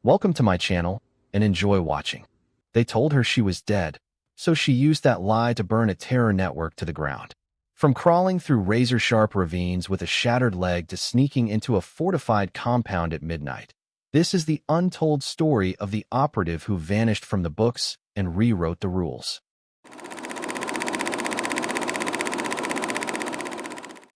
Welcome to my channel, and enjoy watching. They told her she was dead, so she used that lie to burn a terror network to the ground. From crawling through razor-sharp ravines with a shattered leg to sneaking into a fortified compound at midnight. This is the untold story of the operative who vanished from the books and rewrote the rules.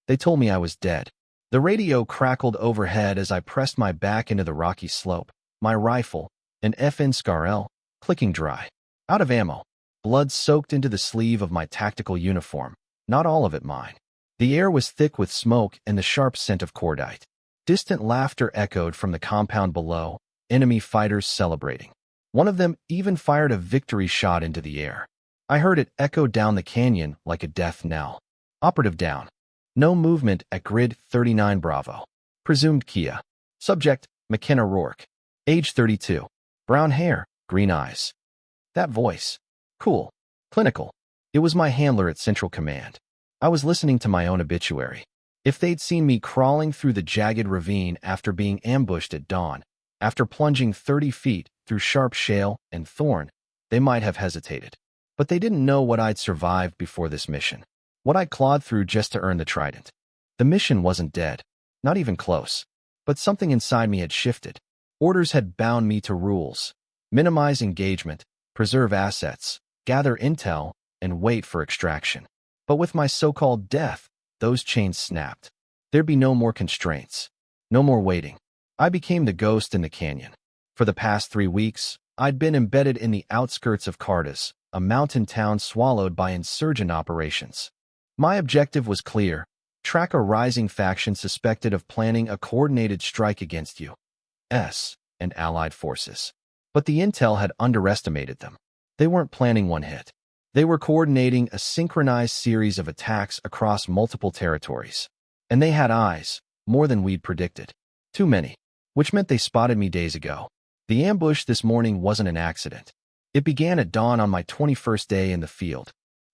They told me I was dead. The radio crackled overhead as I pressed my back into the rocky slope. My rifle, an FN Scar-L, clicking dry. Out of ammo. Blood soaked into the sleeve of my tactical uniform. Not all of it mine. The air was thick with smoke and the sharp scent of cordite. Distant laughter echoed from the compound below, enemy fighters celebrating. One of them even fired a victory shot into the air. I heard it echo down the canyon like a death knell. Operative down. No movement at grid 39 Bravo. Presumed Kia. Subject, McKenna Rourke. Age 32. Brown hair, green eyes. That voice. Cool. Clinical. It was my handler at Central Command. I was listening to my own obituary. If they'd seen me crawling through the jagged ravine after being ambushed at dawn, after plunging 30 feet through sharp shale and thorn, they might have hesitated. But they didn't know what I'd survived before this mission. What I'd clawed through just to earn the trident. The mission wasn't dead. Not even close. But something inside me had shifted. Orders had bound me to rules. Minimize engagement, preserve assets, gather intel, and wait for extraction. But with my so-called death, those chains snapped. There'd be no more constraints. No more waiting. I became the ghost in the canyon. For the past 3 weeks, I'd been embedded in the outskirts of Cartas, a mountain town swallowed by insurgent operations. My objective was clear: track a rising faction suspected of planning a coordinated strike against U.S. and allied forces. But the intel had underestimated them. They weren't planning one hit. They were coordinating a synchronized series of attacks across multiple territories. And they had eyes, more than we'd predicted. Too many. Which meant they spotted me days ago. The ambush this morning wasn't an accident. It began at dawn on my 21st day in the field.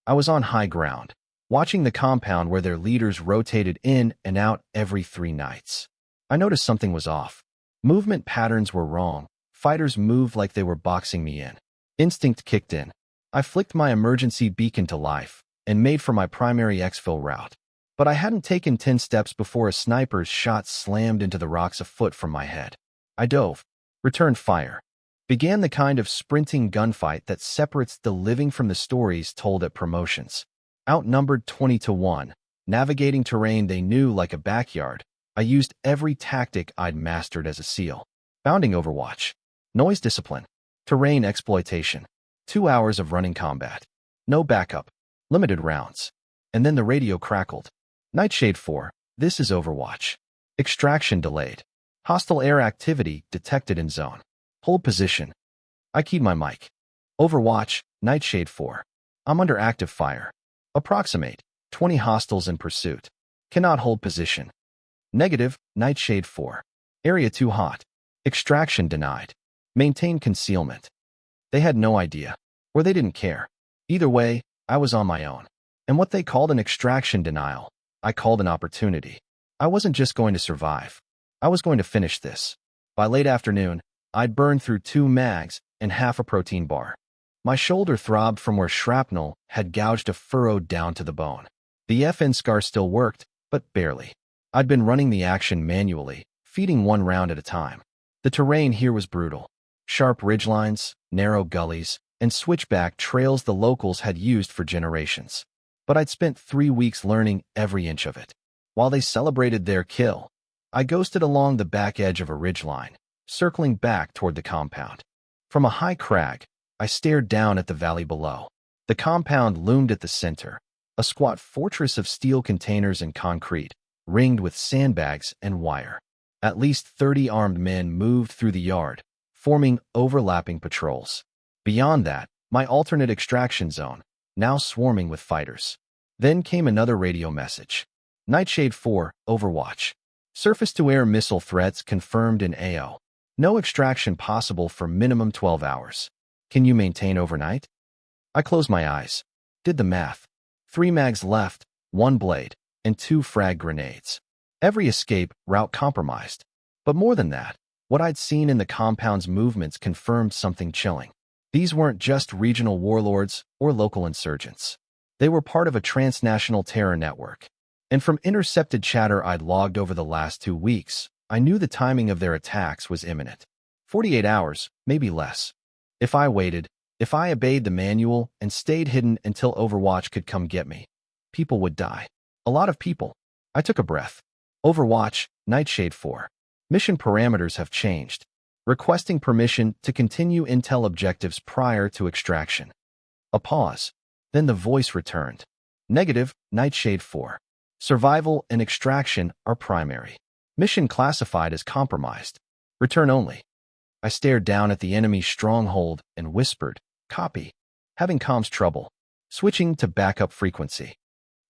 I was on high ground, watching the compound where their leaders rotated in and out every 3 nights. I noticed something was off. Movement patterns were wrong. Fighters moved like they were boxing me in. Instinct kicked in. I flicked my emergency beacon to life and made for my primary exfil route. But I hadn't taken 10 steps before a sniper's shot slammed into the rocks a foot from my head. I dove, returned fire, began the kind of sprinting gunfight that separates the living from the stories told at promotions. Outnumbered 20-1, navigating terrain they knew like a backyard, I used every tactic I'd mastered as a SEAL. Bounding Overwatch. Noise discipline. Terrain exploitation. 2 hours of running combat. No backup. Limited rounds. And then the radio crackled. Nightshade 4. This is Overwatch. Extraction delayed. Hostile air activity detected in zone. Hold position. I keyed my mic. Overwatch, Nightshade 4. I'm under active fire. Approximate. 20 hostiles in pursuit. Cannot hold position. Negative, Nightshade 4. Area too hot. Extraction denied. Maintain concealment. They had no idea. Or they didn't care. Either way, I was on my own. And what they called an extraction denial, I called an opportunity. I wasn't just going to survive. I was going to finish this. By late afternoon, I'd burned through 2 mags and half a protein bar. My shoulder throbbed from where shrapnel had gouged a furrow down to the bone. The FN Scar still worked, but barely. I'd been running the action manually, feeding 1 round at a time. The terrain here was brutal. Sharp ridgelines, narrow gullies, and switchback trails the locals had used for generations. But I'd spent 3 weeks learning every inch of it. While they celebrated their kill, I ghosted along the back edge of a ridgeline, circling back toward the compound. From a high crag, I stared down at the valley below. The compound loomed at the center, a squat fortress of steel containers and concrete, ringed with sandbags and wire. At least 30 armed men moved through the yard, forming overlapping patrols. Beyond that, my alternate extraction zone, now swarming with fighters. Then came another radio message. Nightshade 4, Overwatch. Surface-to-air missile threats confirmed in AO. No extraction possible for minimum 12 hours. Can you maintain overnight? I closed my eyes. Did the math. 3 mags left, 1 blade, and 2 frag grenades. Every escape route compromised. But more than that, What I'd seen in the compound's movements confirmed something chilling. These weren't just regional warlords or local insurgents. They were part of a transnational terror network. And from intercepted chatter I'd logged over the last 2 weeks, I knew the timing of their attacks was imminent. 48 hours, maybe less. If I waited, if I obeyed the manual and stayed hidden until Overwatch could come get me, people would die. A lot of people. I took a breath. Overwatch, Nightshade 4. Mission parameters have changed. Requesting permission to continue intel objectives prior to extraction. A pause. Then the voice returned. Negative, Nightshade 4. Survival and extraction are primary. Mission classified as compromised. Return only. I stared down at the enemy's stronghold and whispered, copy. Having comms trouble. Switching to backup frequency.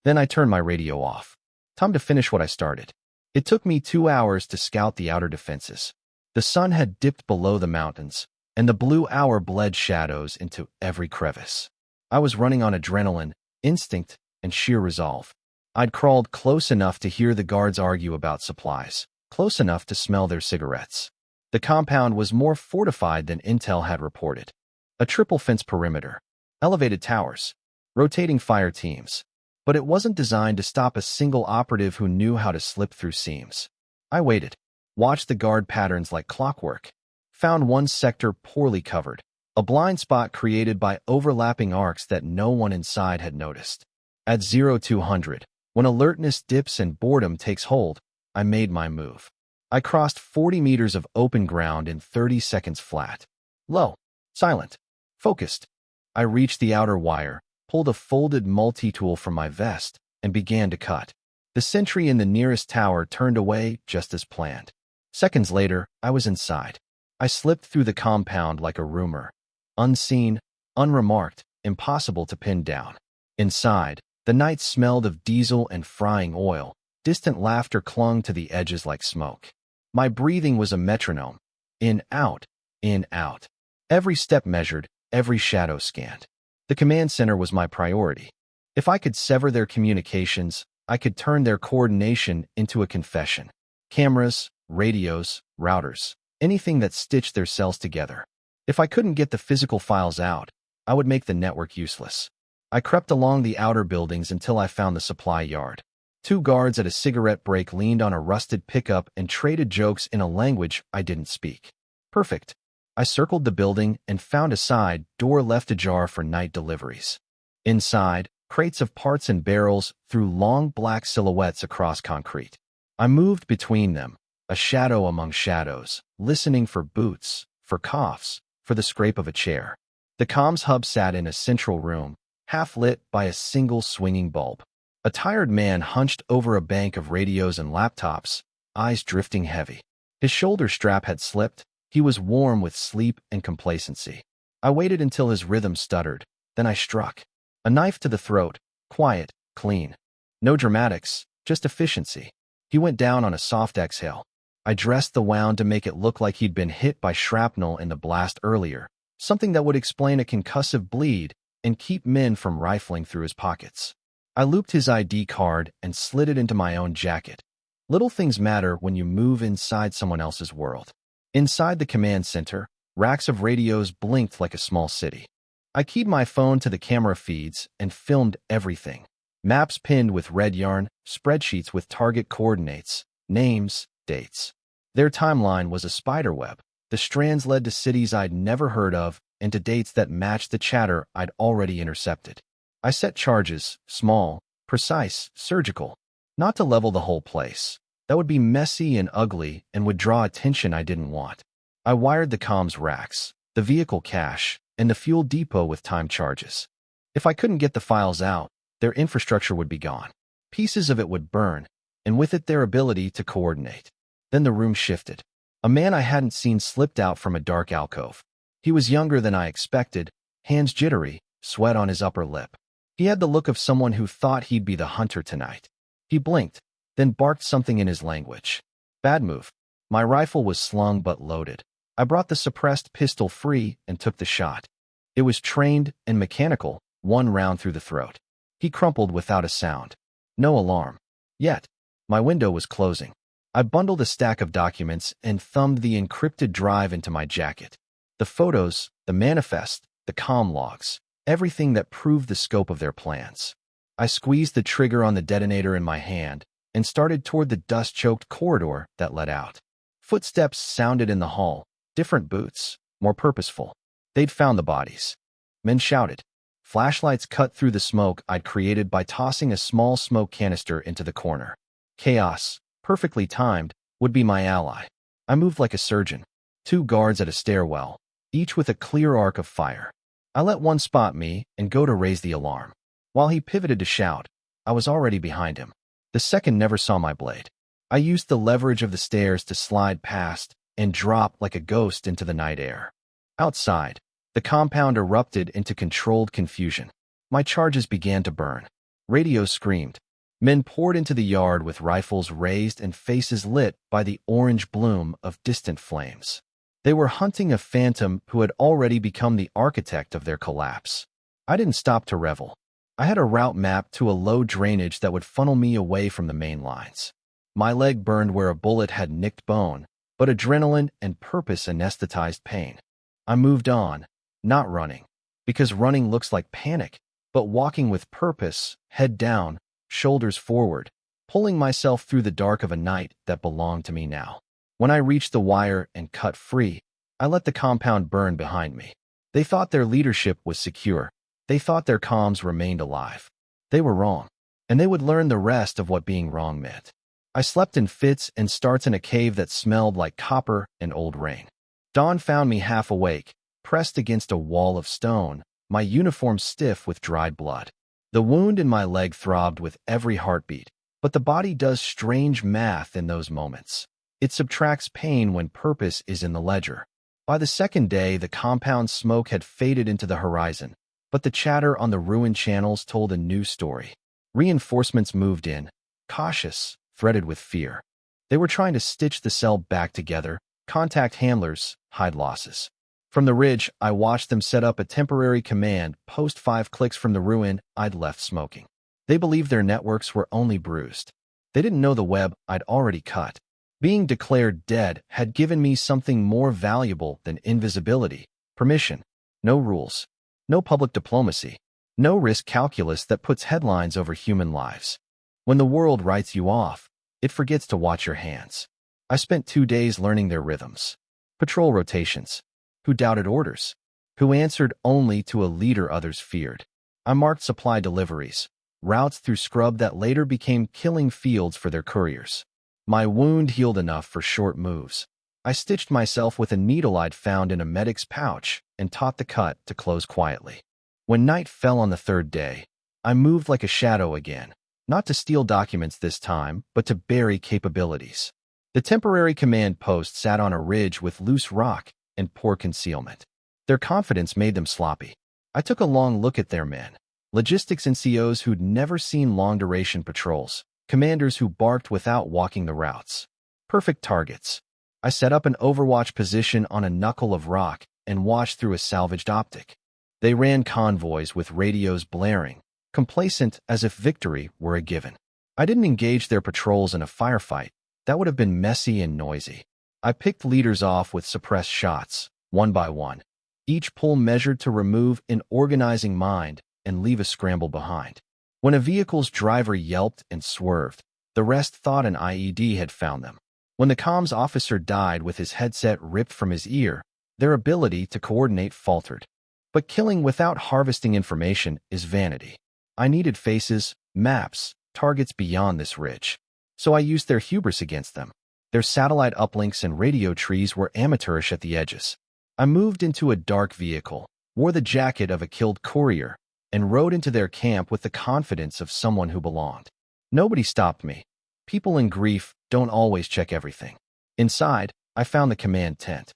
Then I turned my radio off. Time to finish what I started. It took me 2 hours to scout the outer defenses. The sun had dipped below the mountains, and the blue hour bled shadows into every crevice. I was running on adrenaline, instinct, and sheer resolve. I'd crawled close enough to hear the guards argue about supplies, close enough to smell their cigarettes. The compound was more fortified than intel had reported. A triple-fence perimeter, elevated towers, rotating fire teams. But it wasn't designed to stop a single operative who knew how to slip through seams. I waited, watched the guard patterns like clockwork, found one sector poorly covered, a blind spot created by overlapping arcs that no one inside had noticed. At 0200, when alertness dips and boredom takes hold, I made my move. I crossed 40 meters of open ground in 30 seconds flat. Low, silent, focused. I reached the outer wire, pulled a folded multi-tool from my vest, and began to cut. The sentry in the nearest tower turned away just as planned. Seconds later, I was inside. I slipped through the compound like a rumor. Unseen, unremarked, impossible to pin down. Inside, the night smelled of diesel and frying oil. Distant laughter clung to the edges like smoke. My breathing was a metronome. In, out, in, out. Every step measured, every shadow scanned. The command center was my priority. If I could sever their communications, I could turn their coordination into a confession. Cameras, radios, routers, anything that stitched their cells together. If I couldn't get the physical files out, I would make the network useless. I crept along the outer buildings until I found the supply yard. 2 guards at a cigarette break leaned on a rusted pickup and traded jokes in a language I didn't speak. Perfect. I circled the building and found a side door left ajar for night deliveries. Inside, crates of parts and barrels threw long black silhouettes across concrete. I moved between them, a shadow among shadows, listening for boots, for coughs, for the scrape of a chair. The comms hub sat in a central room, half lit by a single swinging bulb. A tired man hunched over a bank of radios and laptops, eyes drifting heavy. His shoulder strap had slipped. He was warm with sleep and complacency. I waited until his rhythm stuttered, then I struck. A knife to the throat, quiet, clean. No dramatics, just efficiency. He went down on a soft exhale. I dressed the wound to make it look like he'd been hit by shrapnel in the blast earlier, something that would explain a concussive bleed and keep men from rifling through his pockets. I looped his ID card and slid it into my own jacket. Little things matter when you move inside someone else's world. Inside the command center, racks of radios blinked like a small city. I keyed my phone to the camera feeds and filmed everything. Maps pinned with red yarn, spreadsheets with target coordinates, names, dates. Their timeline was a spiderweb. The strands led to cities I'd never heard of and to dates that matched the chatter I'd already intercepted. I set charges, small, precise, surgical, not to level the whole place. That would be messy and ugly and would draw attention I didn't want. I wired the comms racks, the vehicle cache, and the fuel depot with time charges. If I couldn't get the files out, their infrastructure would be gone. Pieces of it would burn, and with it their ability to coordinate. Then the room shifted. A man I hadn't seen slipped out from a dark alcove. He was younger than I expected, hands jittery, sweat on his upper lip. He had the look of someone who thought he'd be the hunter tonight. He blinked, then barked something in his language. Bad move. My rifle was slung but loaded. I brought the suppressed pistol free and took the shot. It was trained and mechanical, 1 round through the throat. He crumpled without a sound. No alarm. Yet. My window was closing. I bundled a stack of documents and thumbed the encrypted drive into my jacket. The photos, the manifest, the comm logs, everything that proved the scope of their plans. I squeezed the trigger on the detonator in my hand and started toward the dust-choked corridor that led out. Footsteps sounded in the hall, different boots, more purposeful. They'd found the bodies. Men shouted. Flashlights cut through the smoke I'd created by tossing a small smoke canister into the corner. Chaos, perfectly timed, would be my ally. I moved like a surgeon. 2 guards at a stairwell, each with a clear arc of fire. I let one spot me and go to raise the alarm. While he pivoted to shout, I was already behind him. The second never saw my blade. I used the leverage of the stairs to slide past and drop like a ghost into the night air. Outside, the compound erupted into controlled confusion. My charges began to burn. Radios screamed. Men poured into the yard with rifles raised and faces lit by the orange bloom of distant flames. They were hunting a phantom who had already become the architect of their collapse. I didn't stop to revel. I had a route mapped to a low drainage that would funnel me away from the main lines. My leg burned where a bullet had nicked bone, but adrenaline and purpose anesthetized pain. I moved on, not running, because running looks like panic, but walking with purpose, head down, shoulders forward, pulling myself through the dark of a night that belonged to me now. When I reached the wire and cut free, I let the compound burn behind me. They thought their leadership was secure. They thought their comms remained alive. They were wrong, and they would learn the rest of what being wrong meant. I slept in fits and starts in a cave that smelled like copper and old rain. Dawn found me half awake, pressed against a wall of stone, my uniform stiff with dried blood. The wound in my leg throbbed with every heartbeat, but the body does strange math in those moments. It subtracts pain when purpose is in the ledger. By the second day, the compound smoke had faded into the horizon, but the chatter on the ruined channels told a new story. Reinforcements moved in, cautious, threaded with fear. They were trying to stitch the cell back together, contact handlers, hide losses. From the ridge, I watched them set up a temporary command post 5 clicks from the ruin I'd left smoking. They believed their networks were only bruised. They didn't know the web I'd already cut. Being declared dead had given me something more valuable than invisibility, permission, no rules, no public diplomacy, no risk calculus that puts headlines over human lives. When the world writes you off, it forgets to watch your hands. I spent 2 days learning their rhythms. Patrol rotations. Who doubted orders? Who answered only to a leader others feared? I marked supply deliveries, routes through scrub that later became killing fields for their couriers. My wound healed enough for short moves. I stitched myself with a needle I'd found in a medic's pouch and taught the cut to close quietly. When night fell on the 3rd day, I moved like a shadow again, not to steal documents this time, but to bury capabilities. The temporary command post sat on a ridge with loose rock and poor concealment. Their confidence made them sloppy. I took a long look at their men, logistics NCOs who'd never seen long-duration patrols, commanders who barked without walking the routes. Perfect targets. I set up an overwatch position on a knuckle of rock and watched through a salvaged optic. They ran convoys with radios blaring, complacent as if victory were a given. I didn't engage their patrols in a firefight. That would have been messy and noisy. I picked leaders off with suppressed shots, one by one. Each pull measured to remove an organizing mind and leave a scramble behind. When a vehicle's driver yelped and swerved, the rest thought an IED had found them. When the comms officer died with his headset ripped from his ear, their ability to coordinate faltered. But killing without harvesting information is vanity. I needed faces, maps, targets beyond this ridge. So I used their hubris against them. Their satellite uplinks and radio trees were amateurish at the edges. I moved into a dark vehicle, wore the jacket of a killed courier, and rode into their camp with the confidence of someone who belonged. Nobody stopped me. People in grief don't always check everything. Inside, I found the command tent.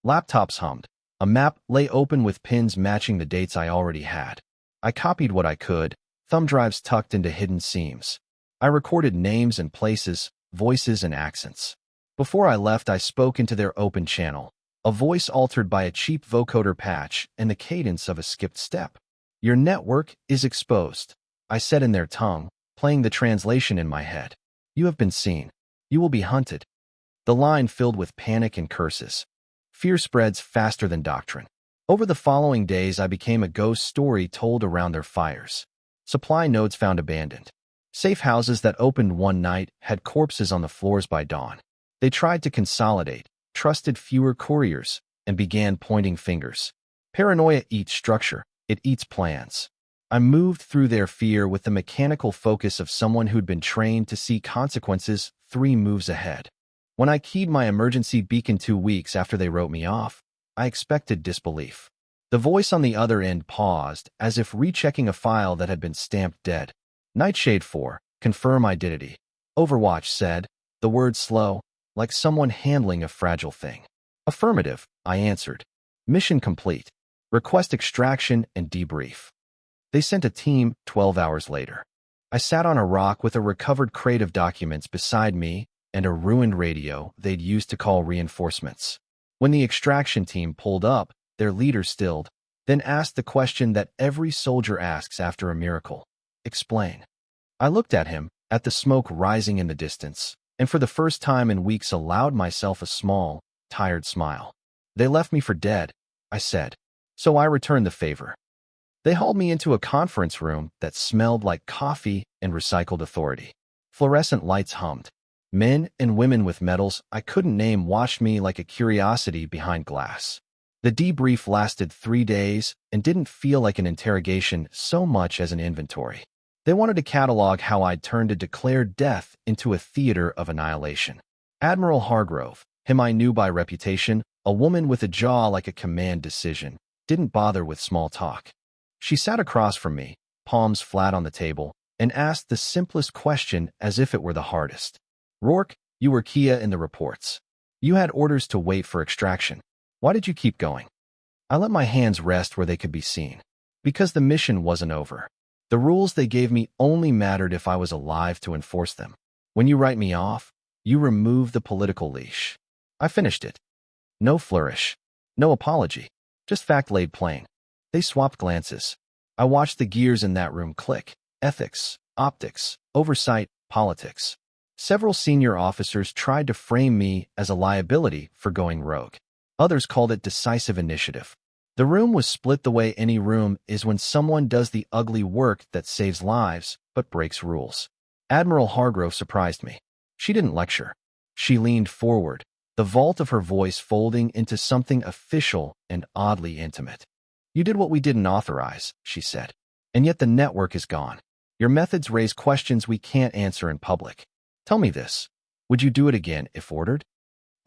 Laptops hummed. A map lay open with pins matching the dates I already had. I copied what I could, thumb drives tucked into hidden seams. I recorded names and places, voices and accents. Before I left, I spoke into their open channel, a voice altered by a cheap vocoder patch and the cadence of a skipped step. Your network is exposed, I said in their tongue, playing the translation in my head. You have been seen. You will be hunted. The line filled with panic and curses. Fear spreads faster than doctrine. Over the following days, I became a ghost story told around their fires. Supply nodes found abandoned. Safe houses that opened one night had corpses on the floors by dawn. They tried to consolidate, trusted fewer couriers, and began pointing fingers. Paranoia eats structure, it eats plans. I moved through their fear with the mechanical focus of someone who'd been trained to see consequences 3 moves ahead. When I keyed my emergency beacon 2 weeks after they wrote me off, I expected disbelief. The voice on the other end paused, as if rechecking a file that had been stamped dead. Nightshade 4, confirm identity. Overwatch said, the word slow, like someone handling a fragile thing. Affirmative, I answered. Mission complete. Request extraction and debrief. They sent a team 12 hours later. I sat on a rock with a recovered crate of documents beside me and a ruined radio they'd used to call reinforcements. When the extraction team pulled up, their leader stilled, then asked the question that every soldier asks after a miracle. Explain. I looked at him, at the smoke rising in the distance, and for the first time in weeks allowed myself a small, tired smile. They left me for dead, I said. So I returned the favor. They hauled me into a conference room that smelled like coffee and recycled authority. Fluorescent lights hummed. Men and women with medals I couldn't name watched me like a curiosity behind glass. The debrief lasted 3 days and didn't feel like an interrogation so much as an inventory. They wanted to catalog how I'd turned a declared death into a theater of annihilation. Admiral Hargrove, him I knew by reputation, a woman with a jaw like a command decision, didn't bother with small talk. She sat across from me, palms flat on the table, and asked the simplest question as if it were the hardest. Rourke, you were Kia in the reports. You had orders to wait for extraction. Why did you keep going? I let my hands rest where they could be seen. Because the mission wasn't over. The rules they gave me only mattered if I was alive to enforce them. When you write me off, you remove the political leash. I finished it. No flourish. No apology. Just fact laid plain. They swapped glances. I watched the gears in that room click. Ethics, optics, oversight, politics. Several senior officers tried to frame me as a liability for going rogue. Others called it decisive initiative. The room was split the way any room is when someone does the ugly work that saves lives but breaks rules. Admiral Hargrove surprised me. She didn't lecture. She leaned forward, the vault of her voice folding into something official and oddly intimate. You did what we didn't authorize, she said. And yet the network is gone. Your methods raise questions we can't answer in public. Tell me this. Would you do it again if ordered?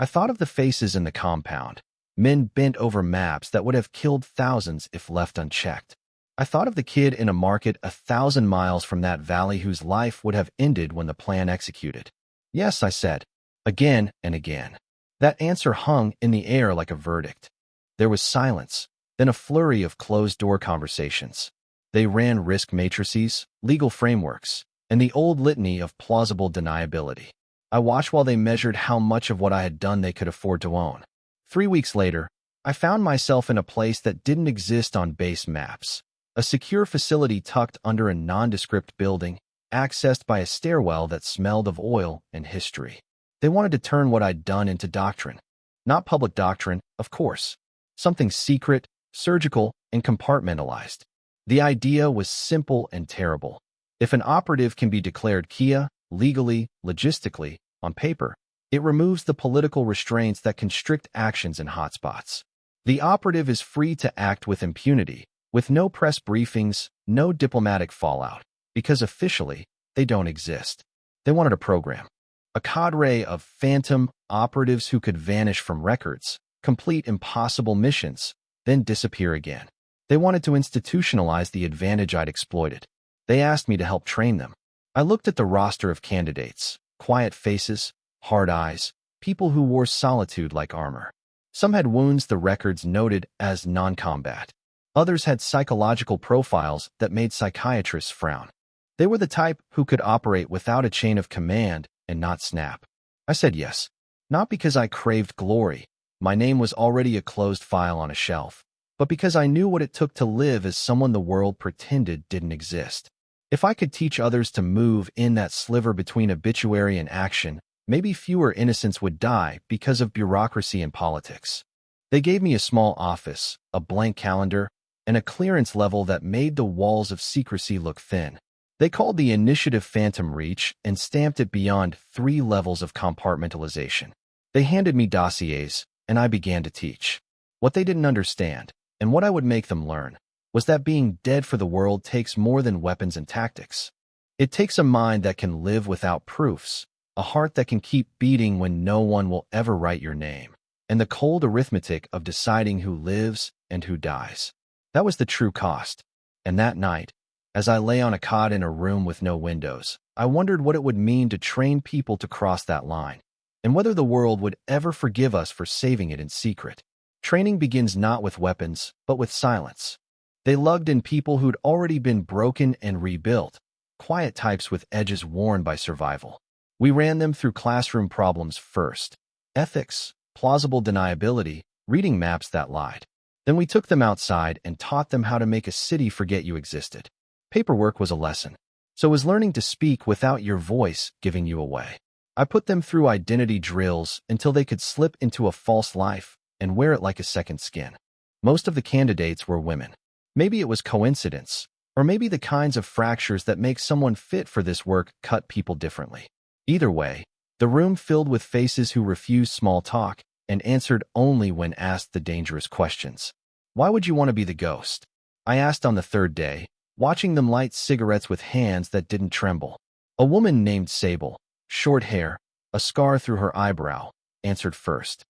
I thought of the faces in the compound. Men bent over maps that would have killed thousands if left unchecked. I thought of the kid in a market 1,000 miles from that valley whose life would have ended when the plan executed. Yes, I said. Again and again. That answer hung in the air like a verdict. There was silence, then a flurry of closed-door conversations. They ran risk matrices, legal frameworks, and the old litany of plausible deniability. I watched while they measured how much of what I had done they could afford to own. 3 weeks later, I found myself in a place that didn't exist on base maps. A secure facility tucked under a nondescript building, accessed by a stairwell that smelled of oil and history. They wanted to turn what I'd done into doctrine. Not public doctrine, of course. Something secret, surgical, and compartmentalized. The idea was simple and terrible. If an operative can be declared Kia, legally, logistically, on paper, it removes the political restraints that constrict actions in hotspots. The operative is free to act with impunity, with no press briefings, no diplomatic fallout, because officially, they don't exist. They wanted a program. A cadre of phantom operatives who could vanish from records, complete impossible missions, then disappear again. They wanted to institutionalize the advantage I'd exploited. They asked me to help train them. I looked at the roster of candidates, quiet faces, hard eyes, people who wore solitude like armor. Some had wounds the records noted as non-combat. Others had psychological profiles that made psychiatrists frown. They were the type who could operate without a chain of command and not snap. I said yes, not because I craved glory. My name was already a closed file on a shelf, but because I knew what it took to live as someone the world pretended didn't exist. If I could teach others to move in that sliver between obituary and action, maybe fewer innocents would die because of bureaucracy and politics. They gave me a small office, a blank calendar, and a clearance level that made the walls of secrecy look thin. They called the initiative Phantom Reach and stamped it beyond 3 levels of compartmentalization. They handed me dossiers, and I began to teach. What they didn't understand, and what I would make them learn, was that being dead for the world takes more than weapons and tactics. It takes a mind that can live without proofs, a heart that can keep beating when no one will ever write your name, and the cold arithmetic of deciding who lives and who dies. That was the true cost. And that night, as I lay on a cot in a room with no windows, I wondered what it would mean to train people to cross that line, and whether the world would ever forgive us for saving it in secret. Training begins not with weapons, but with silence. They lugged in people who'd already been broken and rebuilt, quiet types with edges worn by survival. We ran them through classroom problems first: ethics, plausible deniability, reading maps that lied. Then we took them outside and taught them how to make a city forget you existed. Paperwork was a lesson. So was learning to speak without your voice giving you away. I put them through identity drills until they could slip into a false life and wear it like a second skin. Most of the candidates were women. Maybe it was coincidence, or maybe the kinds of fractures that make someone fit for this work cut people differently. Either way, the room filled with faces who refused small talk and answered only when asked the dangerous questions. Why would you want to be the ghost? I asked on the 3rd day, watching them light cigarettes with hands that didn't tremble. A woman named Sable, short hair, a scar through her eyebrow, answered first.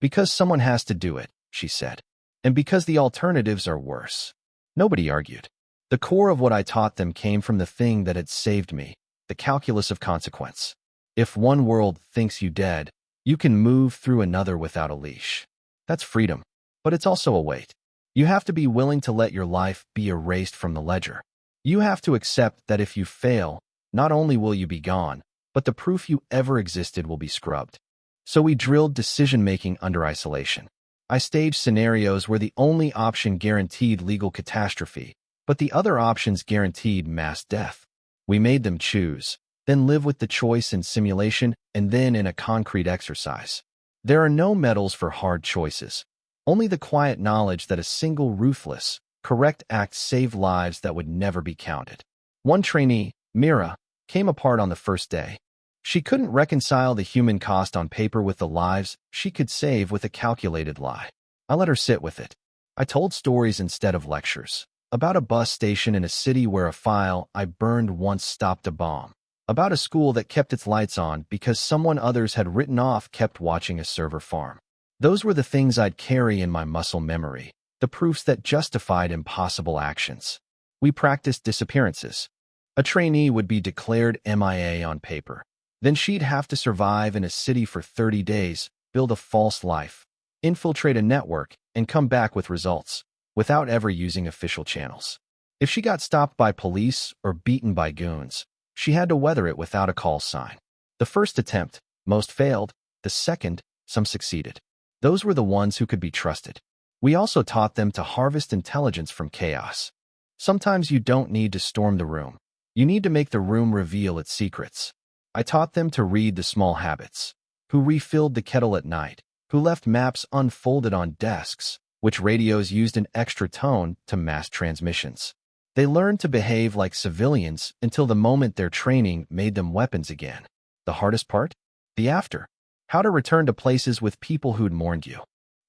Because someone has to do it, she said. And because the alternatives are worse. Nobody argued. The core of what I taught them came from the thing that had saved me, the calculus of consequence. If one world thinks you dead, you can move through another without a leash. That's freedom, but it's also a weight. You have to be willing to let your life be erased from the ledger. You have to accept that if you fail, not only will you be gone, but the proof you ever existed will be scrubbed. So we drilled decision-making under isolation. I staged scenarios where the only option guaranteed legal catastrophe, but the other options guaranteed mass death. We made them choose, then live with the choice in simulation and then in a concrete exercise. There are no medals for hard choices. Only the quiet knowledge that a single ruthless, correct act saved lives that would never be counted. One trainee, Mira, came apart on the 1st day. She couldn't reconcile the human cost on paper with the lives she could save with a calculated lie. I let her sit with it. I told stories instead of lectures. About a bus station in a city where a file I burned once stopped a bomb. About a school that kept its lights on because someone others had written off kept watching a server farm. Those were the things I'd carry in my muscle memory, the proofs that justified impossible actions. We practiced disappearances. A trainee would be declared MIA on paper. Then she'd have to survive in a city for 30 days, build a false life, infiltrate a network, and come back with results, without ever using official channels. If she got stopped by police or beaten by goons, she had to weather it without a call sign. The first attempt, most failed. The second, some succeeded. Those were the ones who could be trusted. We also taught them to harvest intelligence from chaos. Sometimes you don't need to storm the room. You need to make the room reveal its secrets. I taught them to read the small habits. Who refilled the kettle at night? Who left maps unfolded on desks? Which radios used an extra tone to mass transmissions? They learned to behave like civilians until the moment their training made them weapons again. The hardest part? The after. How to return to places with people who'd mourned you.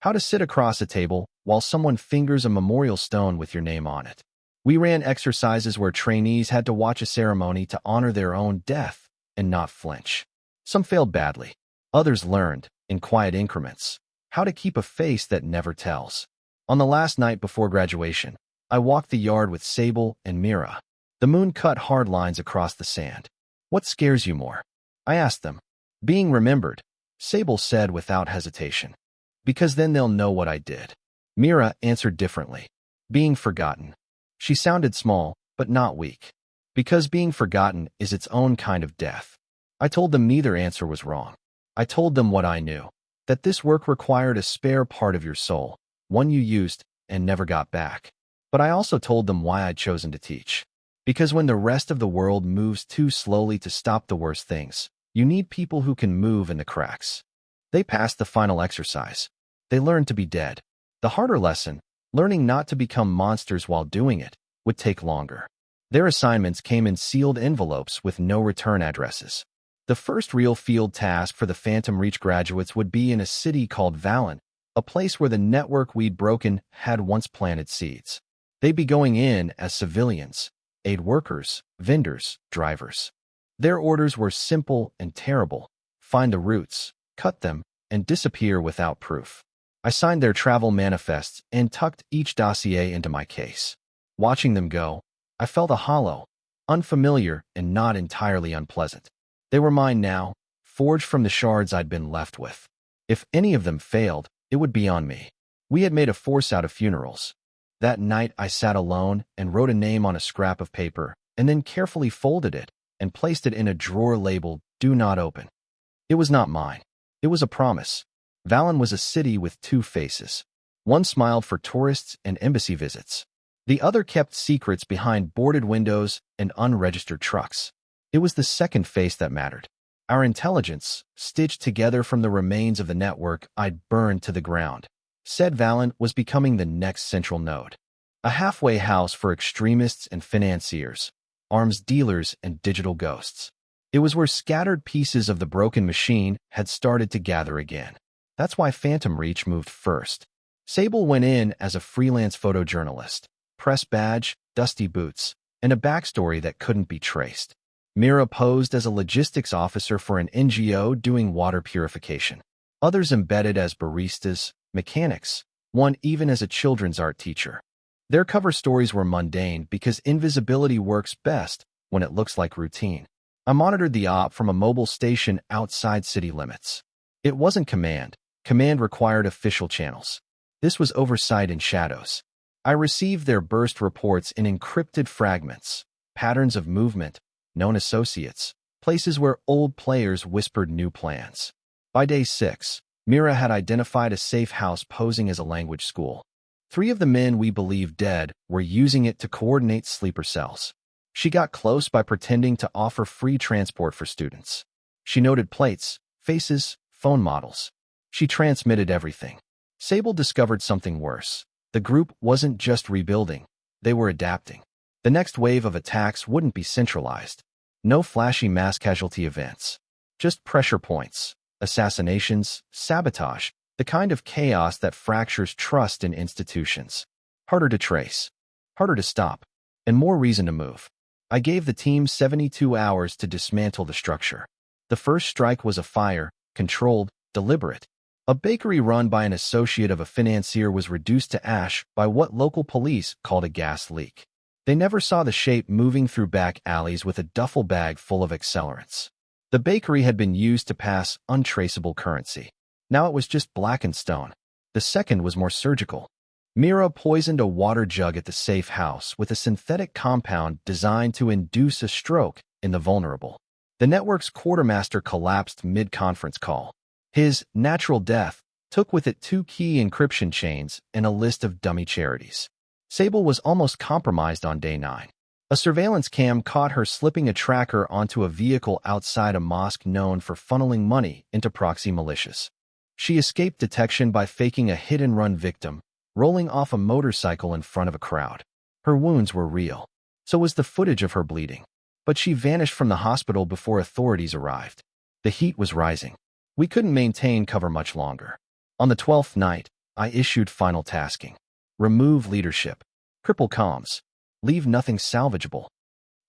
How to sit across a table while someone fingers a memorial stone with your name on it. We ran exercises where trainees had to watch a ceremony to honor their own death and not flinch. Some failed badly. Others learned, in quiet increments, how to keep a face that never tells. On the last night before graduation, I walked the yard with Sable and Mira. The moon cut hard lines across the sand. What scares you more? I asked them. Being remembered, Sable said without hesitation. Because then they'll know what I did. Mira answered differently. Being forgotten. She sounded small, but not weak. Because being forgotten is its own kind of death. I told them neither answer was wrong. I told them what I knew. That this work required a spare part of your soul, one you used and never got back. But I also told them why I'd chosen to teach. Because when the rest of the world moves too slowly to stop the worst things, You need people who can move in the cracks. They passed the final exercise. They learned to be dead. The harder lesson, learning not to become monsters while doing it, would take longer. Their assignments came in sealed envelopes with no return addresses. The first real field task for the Phantom Reach graduates would be in a city called Valen, a place where the network we'd broken had once planted seeds. They'd be going in as civilians, aid workers, vendors, drivers. Their orders were simple and terrible: find the roots, cut them, and disappear without proof. I signed their travel manifests and tucked each dossier into my case. Watching them go, I felt a hollow, unfamiliar, and not entirely unpleasant. They were mine now, forged from the shards I'd been left with. If any of them failed, it would be on me. We had made a force out of funerals. That night I sat alone and wrote a name on a scrap of paper, and then carefully folded it and placed it in a drawer labeled "Do Not Open." It was not mine. It was a promise. Valen was a city with two faces. One smiled for tourists and embassy visits. The other kept secrets behind boarded windows and unregistered trucks. It was the second face that mattered. Our intelligence, stitched together from the remains of the network I'd burned to the ground, said Valen was becoming the next central node. A halfway house for extremists and financiers, arms dealers and digital ghosts. It was where scattered pieces of the broken machine had started to gather again. That's why Phantom Reach moved first. Sable went in as a freelance photojournalist, press badge, dusty boots, and a backstory that couldn't be traced. Mira posed as a logistics officer for an NGO doing water purification. Others embedded as baristas, mechanics, one even as a children's art teacher. Their cover stories were mundane because invisibility works best when it looks like routine. I monitored the op from a mobile station outside city limits. It wasn't command. Command required official channels. This was oversight in shadows. I received their burst reports in encrypted fragments, patterns of movement, known associates, places where old players whispered new plans. By day 6, Mira had identified a safe house posing as a language school. 3 of the men we believed dead were using it to coordinate sleeper cells. She got close by pretending to offer free transport for students. She noted plates, faces, phone models. She transmitted everything. Sable discovered something worse. The group wasn't just rebuilding. They were adapting. The next wave of attacks wouldn't be centralized. No flashy mass casualty events. Just pressure points, assassinations, sabotage, the kind of chaos that fractures trust in institutions. Harder to trace, harder to stop, and more reason to move. I gave the team 72 hours to dismantle the structure. The first strike was a fire, controlled, deliberate. A bakery run by an associate of a financier was reduced to ash by what local police called a gas leak. They never saw the shape moving through back alleys with a duffel bag full of accelerants. The bakery had been used to pass untraceable currency. Now it was just blackened stone. The second was more surgical. Mira poisoned a water jug at the safe house with a synthetic compound designed to induce a stroke in the vulnerable. The network's quartermaster collapsed mid-conference call. His natural death took with it 2 key encryption chains and a list of dummy charities. Sable was almost compromised on day 9. A surveillance cam caught her slipping a tracker onto a vehicle outside a mosque known for funneling money into proxy militias. She escaped detection by faking a hit-and-run victim, rolling off a motorcycle in front of a crowd. Her wounds were real. So was the footage of her bleeding. But she vanished from the hospital before authorities arrived. The heat was rising. We couldn't maintain cover much longer. On the 12th night, I issued final tasking. Remove leadership. Cripple comms. Leave nothing salvageable.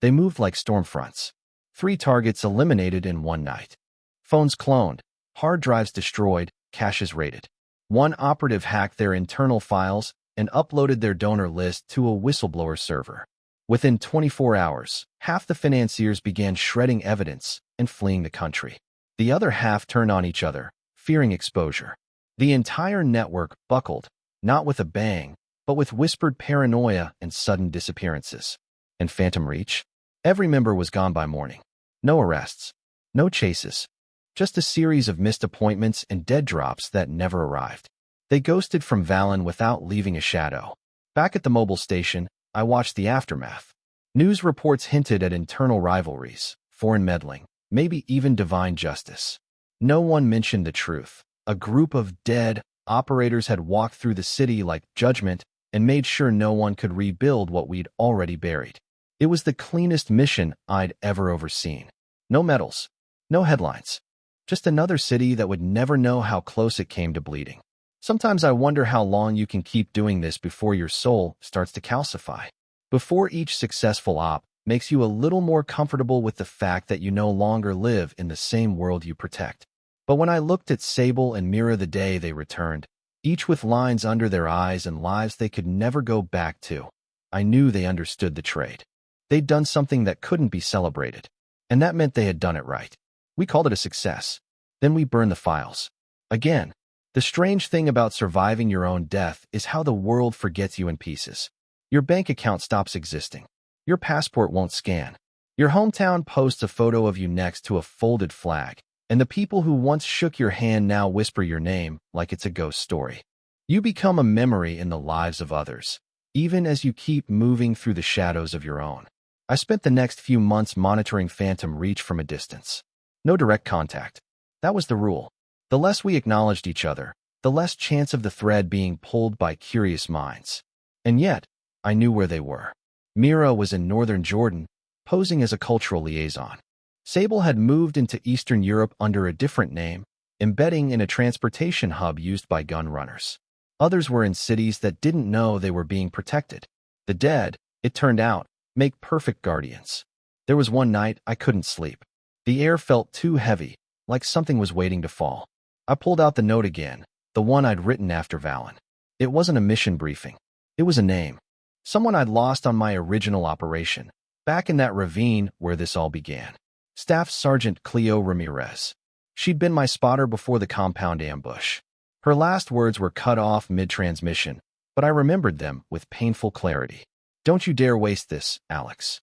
They moved like storm fronts. 3 targets eliminated in one night. Phones cloned. Hard drives destroyed. Caches raided. 1 operative hacked their internal files and uploaded their donor list to a whistleblower server. Within 24 hours, half the financiers began shredding evidence and fleeing the country. The other half turned on each other, fearing exposure. The entire network buckled, not with a bang, but with whispered paranoia and sudden disappearances. And Phantom Reach? Every member was gone by morning. No arrests. No chases. Just a series of missed appointments and dead drops that never arrived. They ghosted from Valen without leaving a shadow. Back at the mobile station, I watched the aftermath. News reports hinted at internal rivalries, foreign meddling, maybe even divine justice. No one mentioned the truth. A group of dead operators had walked through the city like judgment and made sure no one could rebuild what we'd already buried. It was the cleanest mission I'd ever overseen. No medals, no headlines. Just another city that would never know how close it came to bleeding. Sometimes I wonder how long you can keep doing this before your soul starts to calcify. Before each successful op makes you a little more comfortable with the fact that you no longer live in the same world you protect. But when I looked at Sable and Mira the day they returned, each with lines under their eyes and lives they could never go back to, I knew they understood the trade. They'd done something that couldn't be celebrated, and that meant they had done it right. We called it a success. Then we burned the files. Again, the strange thing about surviving your own death is how the world forgets you in pieces. Your bank account stops existing. Your passport won't scan. Your hometown posts a photo of you next to a folded flag, and the people who once shook your hand now whisper your name like it's a ghost story. You become a memory in the lives of others, even as you keep moving through the shadows of your own. I spent the next few months monitoring Phantom Reach from a distance. No direct contact. That was the rule. The less we acknowledged each other, the less chance of the thread being pulled by curious minds. And yet, I knew where they were. Mira was in northern Jordan, posing as a cultural liaison. Sable had moved into Eastern Europe under a different name, embedding in a transportation hub used by gun runners. Others were in cities that didn't know they were being protected. The dead, it turned out, make perfect guardians. There was one night I couldn't sleep. The air felt too heavy, like something was waiting to fall. I pulled out the note again, the one I'd written after Valen. It wasn't a mission briefing. It was a name. Someone I'd lost on my original operation, back in that ravine where this all began. Staff Sergeant Cleo Ramirez. She'd been my spotter before the compound ambush. Her last words were cut off mid-transmission, but I remembered them with painful clarity. Don't you dare waste this, Alex.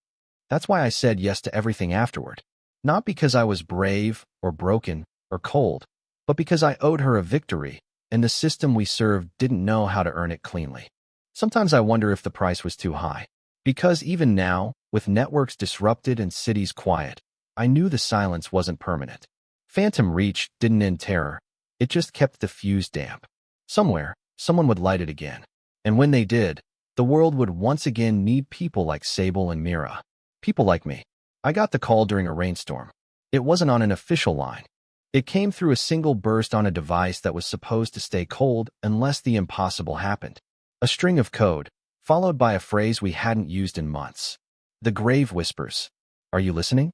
That's why I said yes to everything afterward. Not because I was brave or broken or cold, but because I owed her a victory, and the system we served didn't know how to earn it cleanly. Sometimes I wonder if the price was too high. Because even now, with networks disrupted and cities quiet, I knew the silence wasn't permanent. Phantom Reach didn't end terror. It just kept the fuse damp. Somewhere, someone would light it again. And when they did, the world would once again need people like Sable and Mira. People like me. I got the call during a rainstorm. It wasn't on an official line. It came through a single burst on a device that was supposed to stay cold unless the impossible happened. A string of code, followed by a phrase we hadn't used in months. The grave whispers. Are you listening?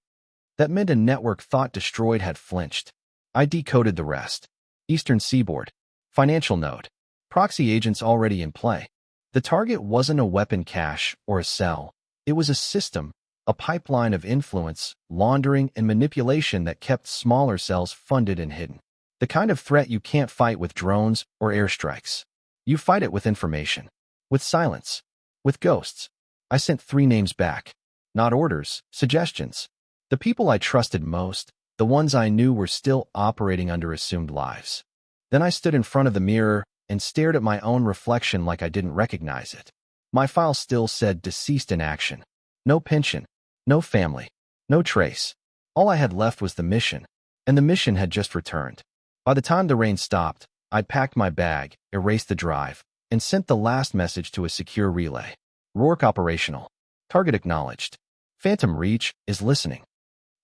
That meant a network thought destroyed had flinched. I decoded the rest. Eastern Seaboard. Financial node. Proxy agents already in play. The target wasn't a weapon cache or a cell. It was a system, a pipeline of influence, laundering, and manipulation that kept smaller cells funded and hidden. The kind of threat you can't fight with drones or airstrikes. You fight it with information. With silence. With ghosts. I sent 3 names back. Not orders, suggestions. The people I trusted most, the ones I knew were still operating under assumed lives. Then I stood in front of the mirror and stared at my own reflection like I didn't recognize it. My file still said deceased in action. No pension, no family, no trace. All I had left was the mission, and the mission had just returned. By the time the rain stopped, I'd packed my bag, erased the drive, and sent the last message to a secure relay. Rourke operational. Target acknowledged. Phantom Reach is listening.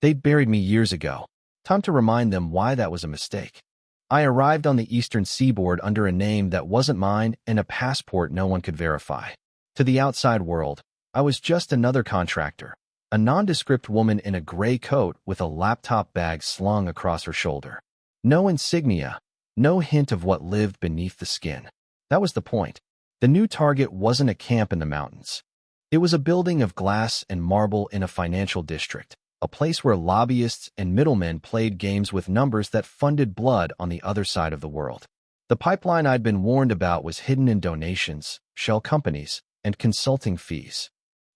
They'd buried me years ago. Time to remind them why that was a mistake. I arrived on the Eastern Seaboard under a name that wasn't mine and a passport no one could verify. To the outside world, I was just another contractor, a nondescript woman in a gray coat with a laptop bag slung across her shoulder. No insignia, no hint of what lived beneath the skin. That was the point. The new target wasn't a camp in the mountains. It was a building of glass and marble in a financial district, a place where lobbyists and middlemen played games with numbers that funded blood on the other side of the world. The pipeline I'd been warned about was hidden in donations, shell companies, and consulting fees.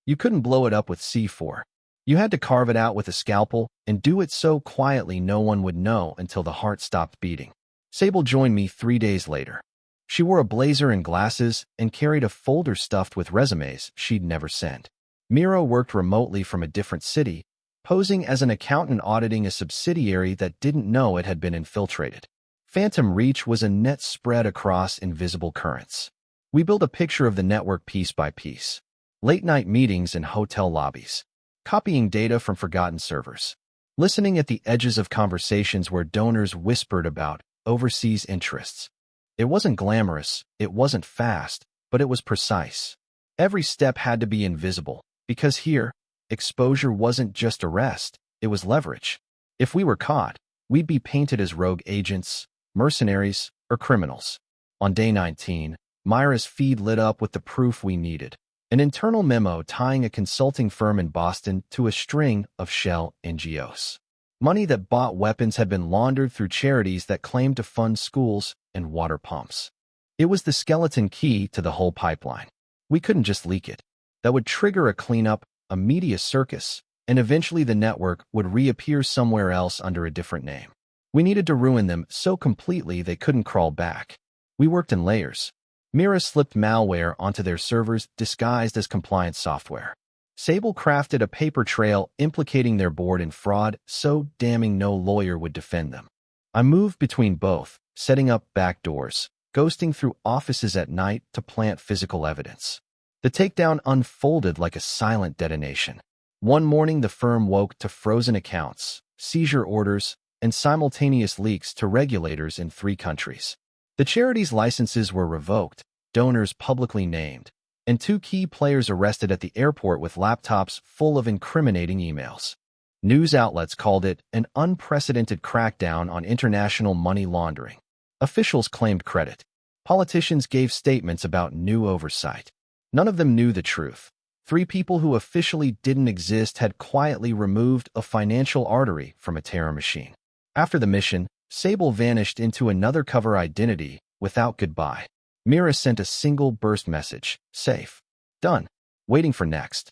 You couldn't blow it up with C4. You had to carve it out with a scalpel and do it so quietly no one would know until the heart stopped beating. Sable joined me 3 days later. She wore a blazer and glasses and carried a folder stuffed with resumes she'd never sent. Mira worked remotely from a different city, posing as an accountant auditing a subsidiary that didn't know it had been infiltrated. Phantom reach was a net spread across invisible currents. We built a picture of the network piece by piece. Late-night meetings in hotel lobbies. Copying data from forgotten servers. Listening at the edges of conversations where donors whispered about overseas interests. It wasn't glamorous, it wasn't fast, but it was precise. Every step had to be invisible, because here, exposure wasn't just arrest, it was leverage. If we were caught, we'd be painted as rogue agents, mercenaries, or criminals. On day 19, Myra's feed lit up with the proof we needed. An internal memo tying a consulting firm in Boston to a string of shell NGOs. Money that bought weapons had been laundered through charities that claimed to fund schools and water pumps. It was the skeleton key to the whole pipeline. We couldn't just leak it. That would trigger a cleanup, a media circus, and eventually the network would reappear somewhere else under a different name. We needed to ruin them so completely they couldn't crawl back. We worked in layers. Mira slipped malware onto their servers disguised as compliance software. Sable crafted a paper trail implicating their board in fraud so damning no lawyer would defend them. I moved between both, setting up backdoors, ghosting through offices at night to plant physical evidence. The takedown unfolded like a silent detonation. One morning the firm woke to frozen accounts, seizure orders, and simultaneous leaks to regulators in 3 countries. The charity's licenses were revoked, donors publicly named, and 2 key players arrested at the airport with laptops full of incriminating emails. News outlets called it an unprecedented crackdown on international money laundering. Officials claimed credit. Politicians gave statements about new oversight. None of them knew the truth. 3 people who officially didn't exist had quietly removed a financial artery from a terror machine. After the mission, Sable vanished into another cover identity without goodbye. Mira sent a single burst message, safe, done, waiting for next.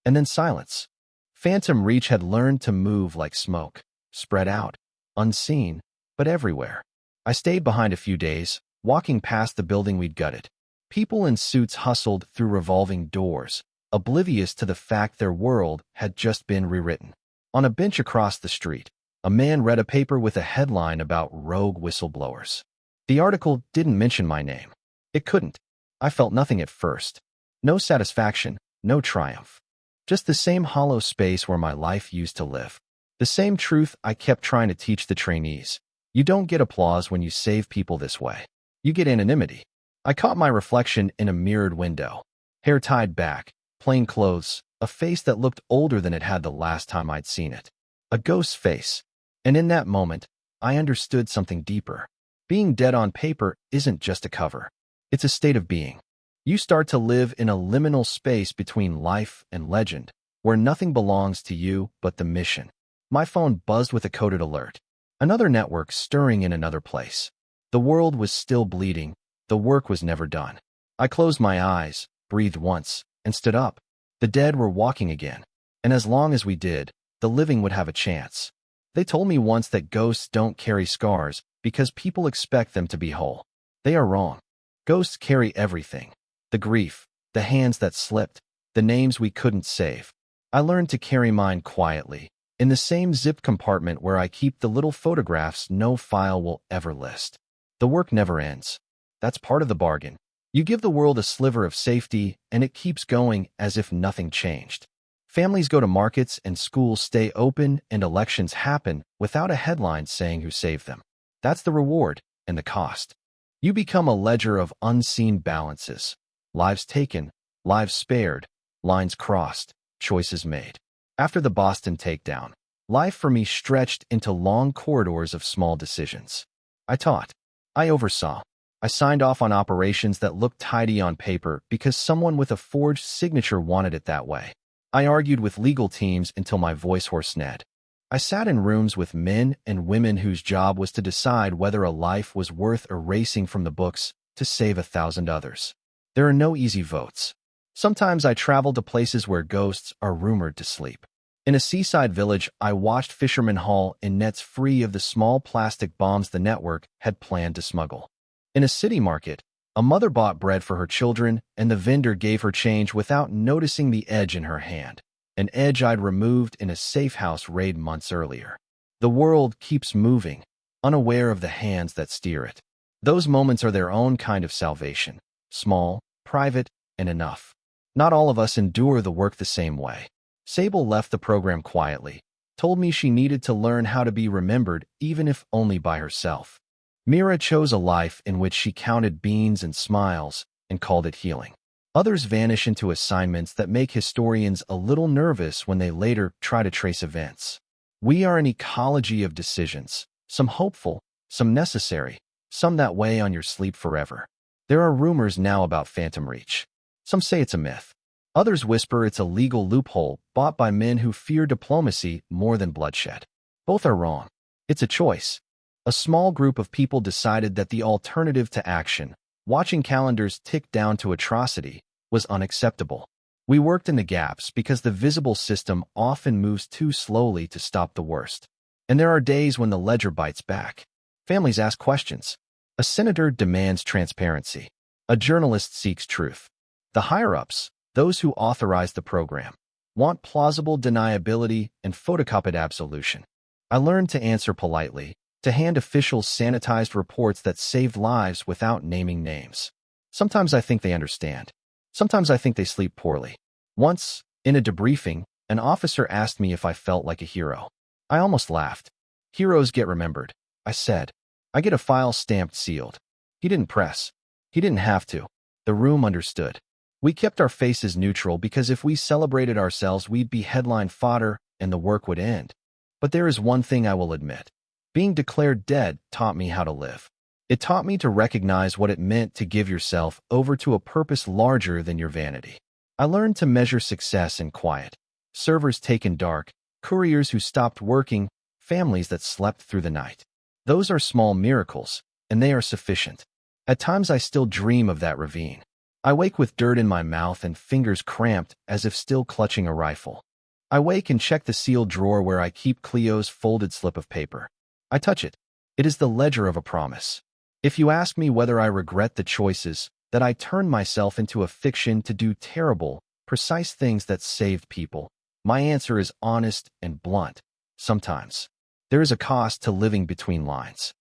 And then silence. Phantom Reach had learned to move like smoke, spread out, unseen, but everywhere. I stayed behind a few days, walking past the building we'd gutted. People in suits hustled through revolving doors, oblivious to the fact their world had just been rewritten. On a bench across the street, a man read a paper with a headline about rogue whistleblowers. The article didn't mention my name. It couldn't. I felt nothing at first. No satisfaction, no triumph. Just the same hollow space where my life used to live. The same truth I kept trying to teach the trainees. You don't get applause when you save people this way. You get anonymity. I caught my reflection in a mirrored window. Hair tied back, plain clothes, a face that looked older than it had the last time I'd seen it. A ghost's face. And in that moment, I understood something deeper. Being dead on paper isn't just a cover. It's a state of being. You start to live in a liminal space between life and legend, where nothing belongs to you but the mission. My phone buzzed with a coded alert. Another network stirring in another place. The world was still bleeding. The work was never done. I closed my eyes, breathed once, and stood up. The dead were walking again. And as long as we did, the living would have a chance. They told me once that ghosts don't carry scars because people expect them to be whole. They are wrong. Ghosts carry everything. The grief, the hands that slipped, the names we couldn't save. I learned to carry mine quietly, in the same zip compartment where I keep the little photographs no file will ever list. The work never ends. That's part of the bargain. You give the world a sliver of safety, and it keeps going as if nothing changed. Families go to markets and schools stay open and elections happen without a headline saying who saved them. That's the reward and the cost. You become a ledger of unseen balances. Lives taken, lives spared, lines crossed, choices made. After the Boston takedown, life for me stretched into long corridors of small decisions. I taught. I oversaw. I signed off on operations that looked tidy on paper because someone with a forged signature wanted it that way. I argued with legal teams until my voice hoarsened. I sat in rooms with men and women whose job was to decide whether a life was worth erasing from the books to save 1,000 others. There are no easy votes. Sometimes I traveled to places where ghosts are rumored to sleep. In a seaside village, I watched fishermen haul in nets free of the small plastic bombs the network had planned to smuggle. In a city market, a mother bought bread for her children, and the vendor gave her change without noticing the edge in her hand. an edge I'd removed in a safe house raid months earlier. The world keeps moving, unaware of the hands that steer it. Those moments are their own kind of salvation, small, private, and enough. Not all of us endure the work the same way. Sable left the program quietly, told me she needed to learn how to be remembered even if only by herself. Mira chose a life in which she counted beans and smiles and called it healing. Others vanish into assignments that make historians a little nervous when they later try to trace events. We are an ecology of decisions, some hopeful, some necessary, some that weigh on your sleep forever. There are rumors now about Phantom Reach. Some say it's a myth. Others whisper it's a legal loophole bought by men who fear diplomacy more than bloodshed. Both are wrong. It's a choice. A small group of people decided that the alternative to action, watching calendars tick down to atrocity, was unacceptable. We worked in the gaps because the visible system often moves too slowly to stop the worst. And there are days when the ledger bites back. Families ask questions. A senator demands transparency. A journalist seeks truth. The higher-ups, those who authorize the program, want plausible deniability and photocopied absolution. I learned to answer politely, to hand officials sanitized reports that saved lives without naming names. Sometimes I think they understand. Sometimes I think they sleep poorly. Once, in a debriefing, an officer asked me if I felt like a hero. I almost laughed. Heroes get remembered, I said. I get a file stamped sealed. He didn't press. He didn't have to. The room understood. We kept our faces neutral because if we celebrated ourselves, we'd be headline fodder and the work would end. But there is one thing I will admit. Being declared dead taught me how to live. It taught me to recognize what it meant to give yourself over to a purpose larger than your vanity. I learned to measure success in quiet. Servers taken dark, couriers who stopped working, families that slept through the night. Those are small miracles, and they are sufficient. At times I still dream of that ravine. I wake with dirt in my mouth and fingers cramped as if still clutching a rifle. I wake and check the sealed drawer where I keep Cleo's folded slip of paper. I touch it. It is the ledger of a promise. If you ask me whether I regret the choices, that I turned myself into a fiction to do terrible, precise things that saved people, my answer is honest and blunt. Sometimes. There is a cost to living between lines.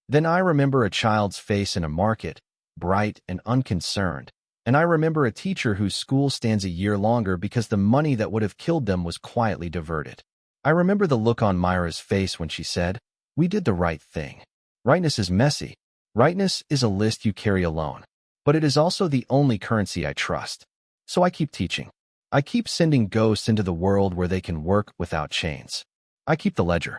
Then I remember a child's face in a market, bright and unconcerned, and I remember a teacher whose school stands a year longer because the money that would have killed them was quietly diverted. I remember the look on Myra's face when she said, "We did the right thing." Rightness is messy. Rightness is a list you carry alone. But it is also the only currency I trust. So I keep teaching. I keep sending ghosts into the world where they can work without chains. I keep the ledger.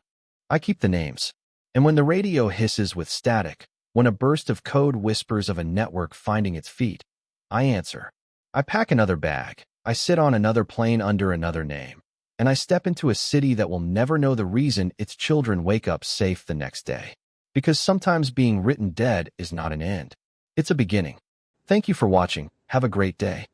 I keep the names. And when the radio hisses with static, when a burst of code whispers of a network finding its feet, I answer. I pack another bag. I sit on another plane under another name. And I step into a city that will never know the reason its children wake up safe the next day. Because sometimes being written dead is not an end. It's a beginning. Thank you for watching. Have a great day.